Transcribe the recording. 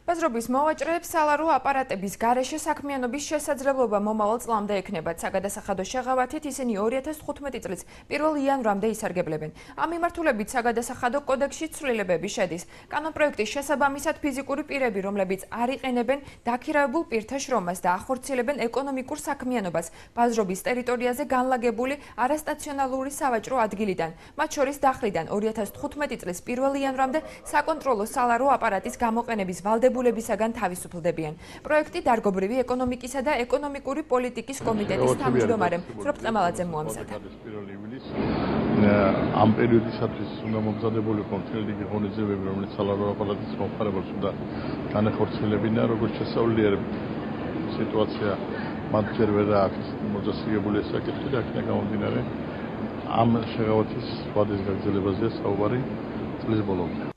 ბაზრობის მოვაჭრეებს სალარო აპარატების გარეშე საქმიანობის შესაძლებლობა მომავალ წლამდე ექნებათ. საგადასახადო შეღავათით ისინი 2015 წლის 1 იანვრამდე ისარგებლებენ. ამ მიმართულებით საგადასახადო კოდექსში ცვლილებები შედის. კანონპროექტის შესაბამისად ფიზიკური პირები, რომლებიც არ იყენებენ დაქირავებულ პირთა შრომას და ახორციელებენ ეკონომიკურ საქმიანობას ბაზრობის ტერიტორიაზე განლაგებული არასტაციონალური სავაჭრო ადგილიდან, მათ შორის დახლიდან 2015 წლის 1 იანვრამდე საკონტროლო სალარო აპარატის გამოყენების ვალდებულებისაგან თავისუფლდებიან. პროექტი დარგობრივი ეკონომიკისა და ეკონომიკური პოლიტიკის კომიტეტის თავმჯდომარემ სროფ ტყემალაძემ მოამზადა. ამ პერიოდისათვის უნდა მომზადებულიყო მთელი რიგი ღონისძიებები, რომელიც სალარო აპარატის მომხმარებელს უნდა განახორციელებინა, როგორც შესწავლილი სიტუაცია მათ ჯერ ვერ აქვს მოძასიებული საკითხი და აქედან გამომდინარე ამ შეღავათის ვადის გაგრძელებაზეა საუბარი წლის ბოლომდე.